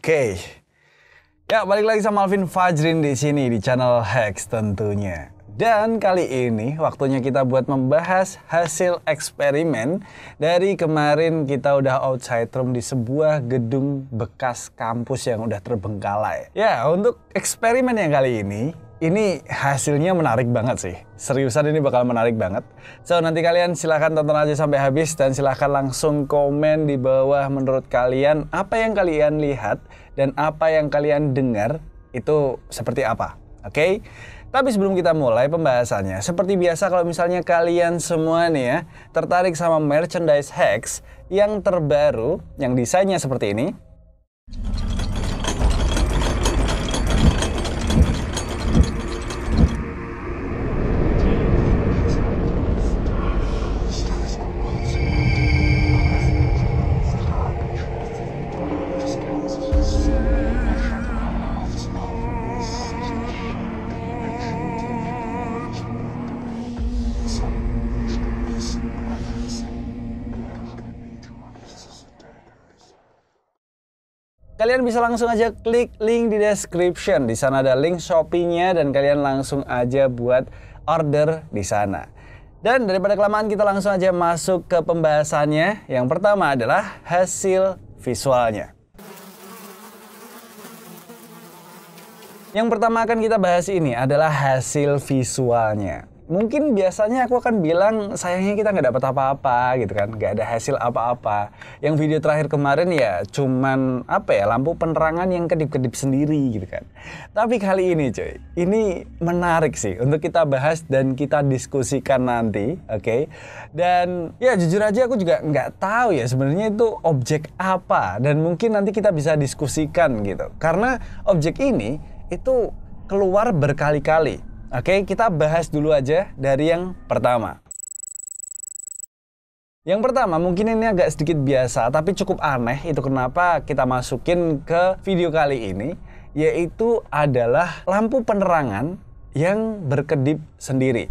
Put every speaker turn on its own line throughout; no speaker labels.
Oke. Ya, balik lagi sama Alvin Fajrin di sini di channel Hacks tentunya. Dan kali ini waktunya kita buat membahas hasil eksperimen dari kemarin kita udah outside room di sebuah gedung bekas kampus yang udah terbengkalai. Ya, untuk eksperimen yang kali ini hasilnya menarik banget sih. Seriusan ini bakal menarik banget. So, nanti kalian silahkan tonton aja sampai habis dan silahkan langsung komen di bawah menurut kalian apa yang kalian lihat dan apa yang kalian dengar itu seperti apa. Oke? Tapi sebelum kita mulai pembahasannya, seperti biasa kalau misalnya kalian semua nih ya tertarik sama merchandise Hacks yang terbaru, yang desainnya seperti ini. Kalian bisa langsung aja klik link di description. Di sana ada link Shopee-nya dan kalian langsung aja buat order di sana. Dan daripada kelamaan kita langsung aja masuk ke pembahasannya. Yang pertama adalah hasil visualnya. Yang pertama akan kita bahas ini adalah hasil visualnya. Mungkin biasanya aku akan bilang sayangnya kita nggak dapat apa-apa gitu kan, nggak ada hasil apa-apa. Yang video terakhir kemarin ya cuman lampu penerangan yang kedip-kedip sendiri gitu kan. Tapi kali ini cuy, ini menarik sih untuk kita bahas dan kita diskusikan nanti, oke? Dan ya jujur aja aku juga nggak tahu ya sebenarnya itu objek apa dan mungkin nanti kita bisa diskusikan gitu. Karena objek ini itu keluar berkali-kali. Oke, kita bahas dulu aja dari yang pertama. Yang pertama, mungkin ini agak sedikit biasa, tapi cukup aneh. Itu kenapa kita masukin ke video kali ini, yaitu adalah lampu penerangan yang berkedip sendiri.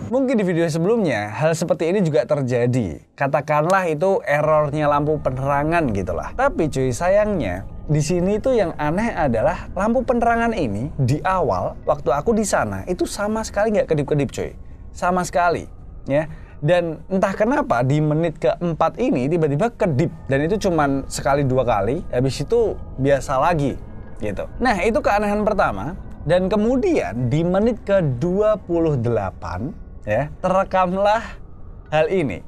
Mungkin di video sebelumnya hal seperti ini juga terjadi. Katakanlah itu errornya lampu penerangan gitulah. Tapi cuy, sayangnya di sini tuh yang aneh adalah lampu penerangan ini di awal waktu aku di sana itu sama sekali nggak kedip-kedip cuy. Sama sekali ya. Dan entah kenapa di menit keempat ini tiba-tiba kedip dan itu cuman sekali dua kali, habis itu biasa lagi gitu. Nah, itu keanehan pertama. Dan kemudian di menit ke-28 ya, terekamlah hal ini.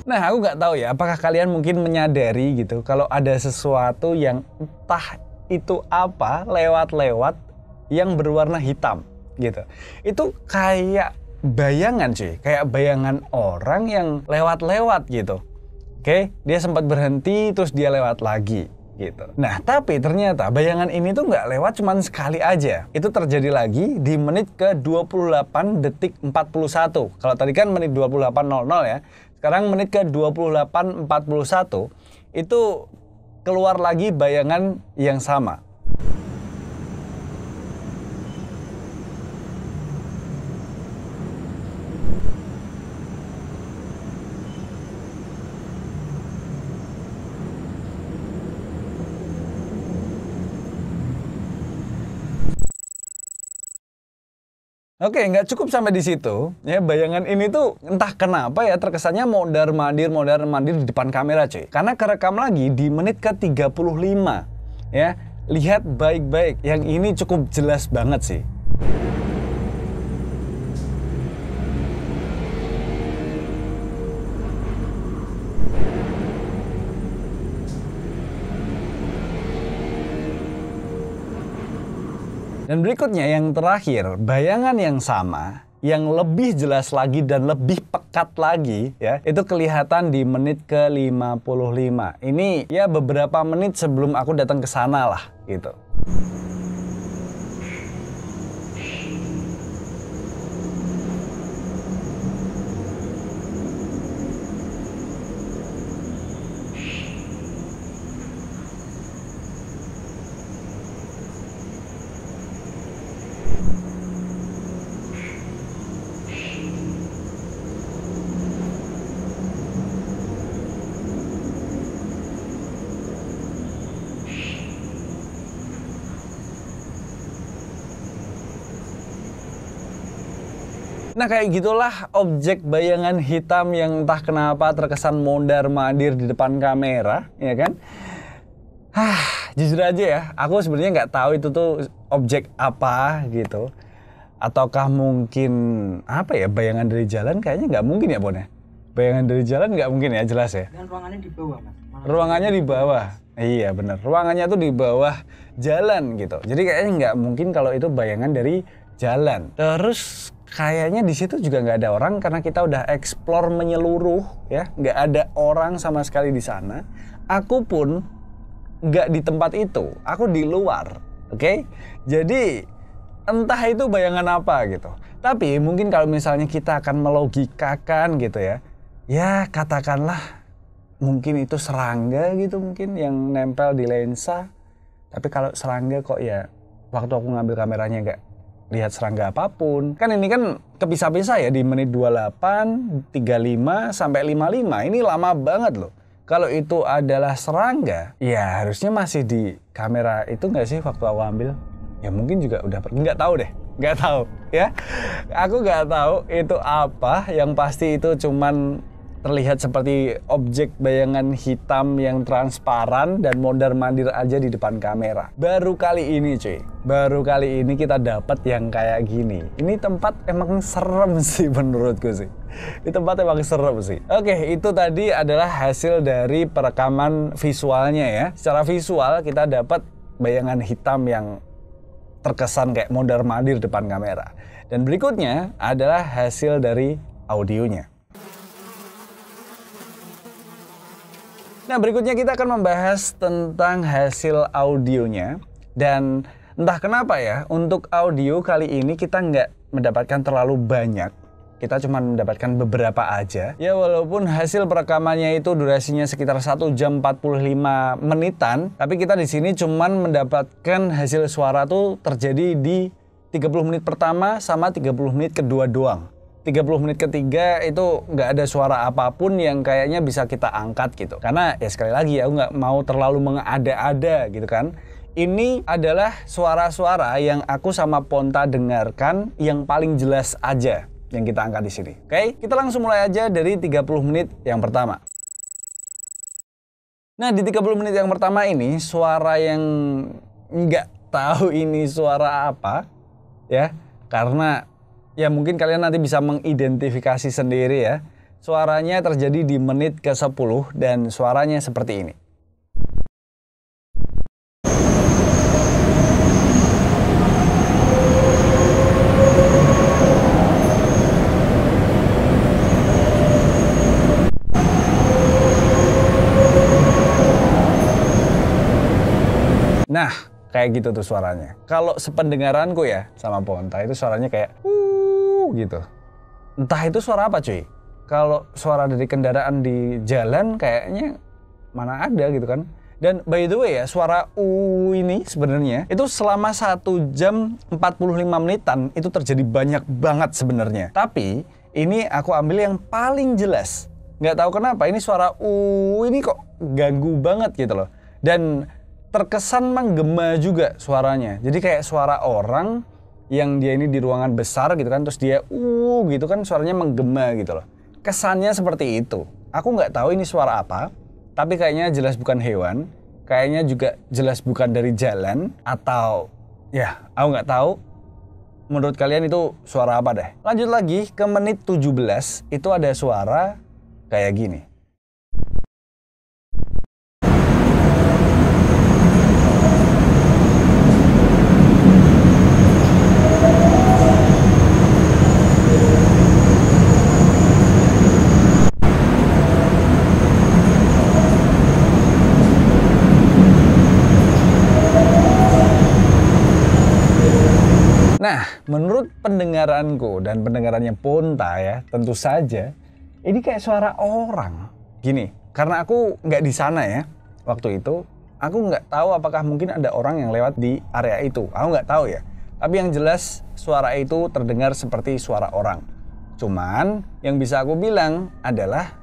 Nah, aku nggak tahu ya, apakah kalian mungkin menyadari gitu, kalau ada sesuatu yang entah itu apa, lewat-lewat, yang berwarna hitam gitu. Itu kayak bayangan cuy, kayak bayangan orang yang lewat-lewat gitu. Oke, dia sempat berhenti, terus dia lewat lagi gitu. Nah, tapi ternyata bayangan ini tuh nggak lewat cuman sekali aja. Itu terjadi lagi di menit ke-28 detik 41. Kalau tadi kan menit 28.00 ya. Sekarang menit ke-28.41 itu keluar lagi bayangan yang sama. Oke, nggak cukup sampai di situ. Ya, bayangan ini tuh entah kenapa ya terkesannya mondar-mandir di depan kamera cuy. Karena kerekam lagi di menit ke-35. Ya, lihat baik-baik. Yang ini cukup jelas banget sih. Dan berikutnya yang terakhir, bayangan yang sama, yang lebih jelas lagi dan lebih pekat lagi ya, itu kelihatan di menit ke-55. Ini ya beberapa menit sebelum aku datang ke sana lah gitu. Nah kayak gitulah objek bayangan hitam yang entah kenapa terkesan mondar-mandir di depan kamera, ya kan? Jujur aja ya, aku sebenarnya nggak tahu itu tuh objek apa gitu. Ataukah mungkin apa ya, bayangan dari jalan? Kayaknya nggak mungkin ya, Bon ya? Bayangan dari jalan nggak mungkin ya, jelas ya?
Dan ruangannya di bawah, Mas.
Ruangannya di bawah. Iya bener, ruangannya tuh di bawah jalan gitu. Jadi kayaknya nggak mungkin kalau itu bayangan dari jalan. Terus kayaknya di situ juga nggak ada orang karena kita udah explore menyeluruh ya, nggak ada orang sama sekali di sana. Aku pun nggak di tempat itu, aku di luar, oke? Jadi entah itu bayangan apa gitu. Tapi mungkin kalau misalnya kita akan melogikakan gitu ya, ya katakanlah mungkin itu serangga gitu mungkin yang nempel di lensa. Tapi kalau serangga kok ya waktu aku ngambil kameranya nggak lihat serangga apapun. Kan ini kan kepisah-pisah ya di menit 28, 35, sampai 55. Ini lama banget loh. Kalau itu adalah serangga, ya harusnya masih di kamera itu nggak sih waktu aku ambil? Ya mungkin juga udah pergi. Nggak tahu deh. Nggak tahu ya. Aku nggak tahu itu apa. Yang pasti itu cuman terlihat seperti objek bayangan hitam yang transparan dan mondar-mandir aja di depan kamera. Baru kali ini cuy, baru kali ini kita dapat yang kayak gini. Ini tempat emang serem sih menurutku sih. Ini tempat emang serem sih. Oke, itu tadi adalah hasil dari perekaman visualnya ya. Secara visual kita dapat bayangan hitam yang terkesan kayak mondar-mandir depan kamera. Dan berikutnya adalah hasil dari audionya. Nah berikutnya kita akan membahas tentang hasil audionya. Dan entah kenapa ya, untuk audio kali ini kita nggak mendapatkan terlalu banyak. Kita cuma mendapatkan beberapa aja. Ya walaupun hasil perekamannya itu durasinya sekitar 1 jam 45 menitan. Tapi kita di sini cuma mendapatkan hasil suara tuh terjadi di 30 menit pertama sama 30 menit kedua doang. 30 menit ketiga itu nggak ada suara apapun yang kayaknya bisa kita angkat gitu. Karena ya sekali lagi aku nggak mau terlalu mengada-ada gitu kan. Ini adalah suara-suara yang aku sama Ponta dengarkan yang paling jelas aja yang kita angkat di sini. Oke, kita langsung mulai aja dari 30 menit yang pertama. Nah di 30 menit yang pertama ini suara yang nggak tahu ini suara apa ya, karena ya mungkin kalian nanti bisa mengidentifikasi sendiri ya. Suaranya terjadi di menit ke-10 dan suaranya seperti ini. Nah, kayak gitu tuh suaranya. Kalau sependengaranku ya sama Ponta itu suaranya kayak gitu. Entah itu suara apa cuy. Kalau suara dari kendaraan di jalan kayaknya mana ada gitu kan. Dan by the way ya, suara ini sebenarnya itu selama 1 jam 45 menitan itu terjadi banyak banget sebenarnya. Tapi ini aku ambil yang paling jelas. Nggak tahu kenapa ini suara ini kok ganggu banget gitu loh. Dan terkesan menggema juga suaranya. Jadi kayak suara orang yang dia ini di ruangan besar gitu kan, terus dia gitu kan suaranya menggema gitu loh. Kesannya seperti itu. Aku nggak tahu ini suara apa, tapi kayaknya jelas bukan hewan, kayaknya juga jelas bukan dari jalan, atau ya aku nggak tahu. Menurut kalian itu suara apa deh? Lanjut lagi ke menit 17, itu ada suara kayak gini. pendengaranku dan pendengarannya Ponta ya, tentu saja ini kayak suara orang. Gini, karena aku nggak di sana ya waktu itu, aku nggak tahu apakah mungkin ada orang yang lewat di area itu. Aku nggak tahu ya. Tapi yang jelas suara itu terdengar seperti suara orang. Cuman yang bisa aku bilang adalah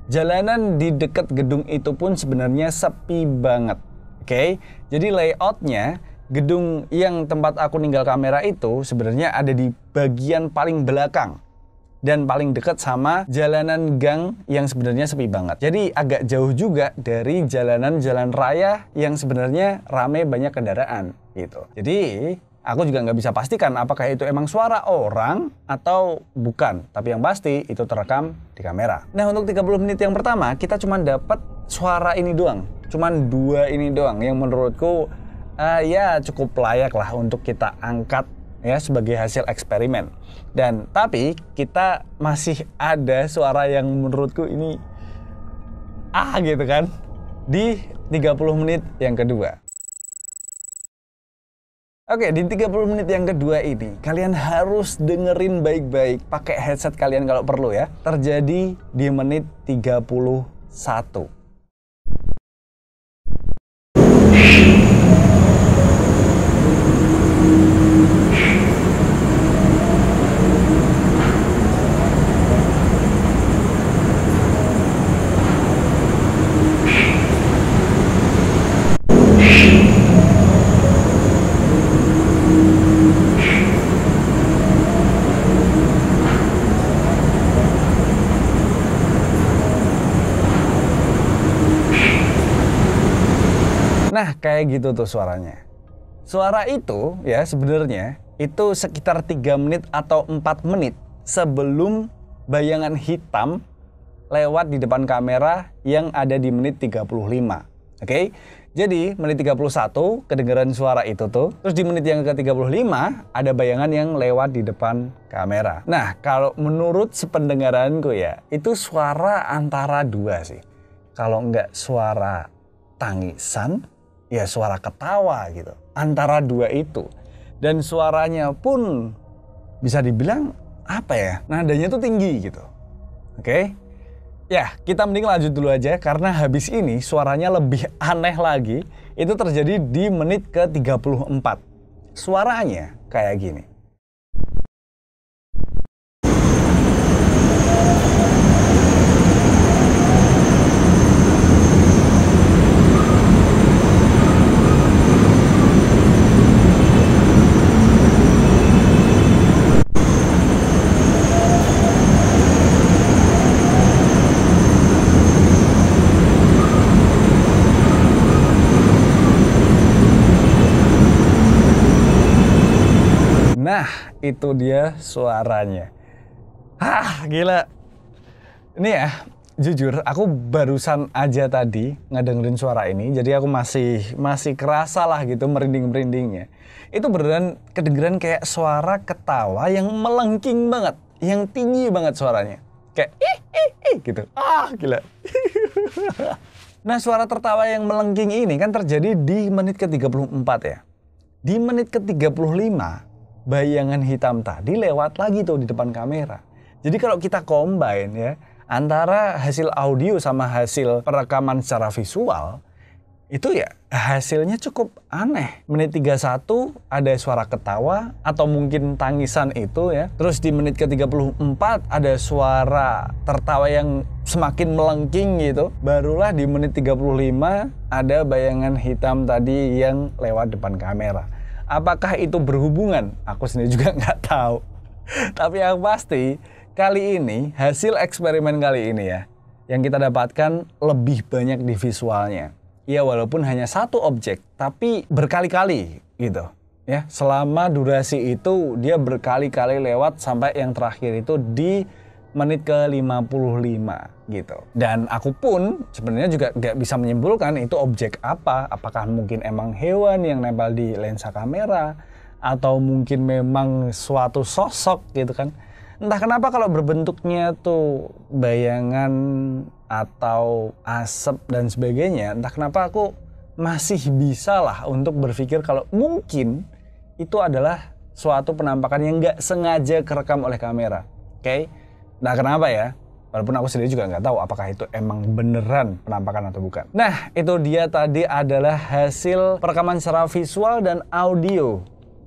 jalanan di dekat gedung itu pun sebenarnya sepi banget. Oke, jadi layoutnya gedung yang tempat aku ninggal kamera itu sebenarnya ada di bagian paling belakang dan paling dekat sama jalanan gang yang sebenarnya sepi banget. Jadi agak jauh juga dari jalan raya yang sebenarnya ramai banyak kendaraan gitu. Jadi aku juga nggak bisa pastikan apakah itu emang suara orang atau bukan. Tapi yang pasti itu terekam di kamera. Nah, untuk 30 menit yang pertama kita cuma dapat suara ini doang. Cuman 2 ini doang yang menurutku ya cukup layak lah untuk kita angkat ya sebagai hasil eksperimen. Dan tapi kita masih ada suara yang menurutku ini gitu kan di 30 menit yang kedua. Oke, di 30 menit yang kedua ini kalian harus dengerin baik-baik, pakai headset kalian kalau perlu ya. Terjadi di menit 31. Nah, kayak gitu tuh suaranya. Suara itu ya sebenarnya itu sekitar 3 menit atau 4 menit sebelum bayangan hitam lewat di depan kamera yang ada di menit 35. Oke? Jadi menit 31 kedengeran suara itu tuh. Terus di menit yang ke-35 ada bayangan yang lewat di depan kamera. Nah, kalau menurut sependengaranku ya, itu suara antara 2 sih. Kalau nggak suara tangisan, ya suara ketawa gitu. Antara 2 itu. Dan suaranya pun bisa dibilang apa ya, nadanya tuh tinggi gitu. Oke? Ya, kita mending lanjut dulu aja karena habis ini suaranya lebih aneh lagi. Itu terjadi di menit ke-34. Suaranya kayak gini. Nah, itu dia suaranya. Gila. Ini ya, jujur aku barusan aja tadi ngedengerin suara ini. Jadi aku masih kerasa lah gitu merinding-merindingnya. Itu beneran kedengeran kayak suara ketawa yang melengking banget. Yang tinggi banget suaranya. Kayak gitu. Gila. Nah, suara tertawa yang melengking ini kan terjadi di menit ke-34 ya. Di menit ke-35 bayangan hitam tadi lewat lagi tuh di depan kamera. Jadi kalau kita combine ya antara hasil audio sama hasil perekaman secara visual, itu ya hasilnya cukup aneh. Menit 31 ada suara ketawa atau mungkin tangisan itu ya. Terus di menit ke-34 ada suara tertawa yang semakin melengking gitu. Barulah di menit 35 ada bayangan hitam tadi yang lewat depan kamera. Apakah itu berhubungan? Aku sendiri juga nggak tahu. Tapi yang pasti, kali ini, hasil eksperimen kali ini ya, yang kita dapatkan lebih banyak di visualnya. Ya walaupun hanya satu objek, tapi berkali-kali gitu. Ya, selama durasi itu dia berkali-kali lewat sampai yang terakhir itu di menit ke-55 gitu. Dan aku pun sebenarnya juga gak bisa menyimpulkan itu objek apa. Apakah mungkin emang hewan yang nempel di lensa kamera atau mungkin memang suatu sosok gitu kan. Entah kenapa kalau berbentuknya tuh bayangan atau asap dan sebagainya, entah kenapa aku masih bisa lah untuk berpikir kalau mungkin itu adalah suatu penampakan yang nggak sengaja kerekam oleh kamera. Oke? Nah, kenapa ya? Walaupun aku sendiri juga nggak tahu apakah itu emang beneran penampakan atau bukan. Nah, itu dia tadi adalah hasil perekaman secara visual dan audio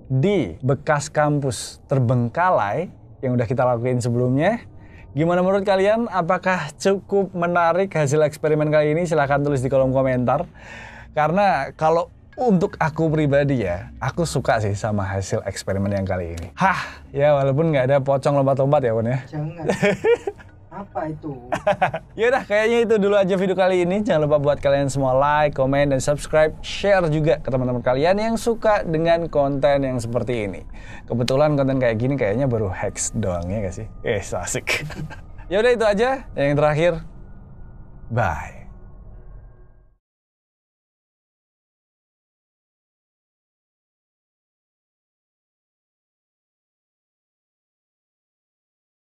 di bekas kampus terbengkalai yang udah kita lakuin sebelumnya. Gimana menurut kalian? Apakah cukup menarik hasil eksperimen kali ini? Silahkan tulis di kolom komentar. Karena kalau untuk aku pribadi ya, aku suka sih sama hasil eksperimen yang kali ini. Hah, ya walaupun nggak ada pocong lompat-lompat ya, Bun ya.
Jangan. Apa itu?
Yaudah, kayaknya itu dulu aja video kali ini. Jangan lupa buat kalian semua like, komen, dan subscribe. Share juga ke teman-teman kalian yang suka dengan konten yang seperti ini. Kebetulan konten kayak gini kayaknya baru Hex doang ya gak sih? Asik. Yaudah itu aja. Yang terakhir, bye.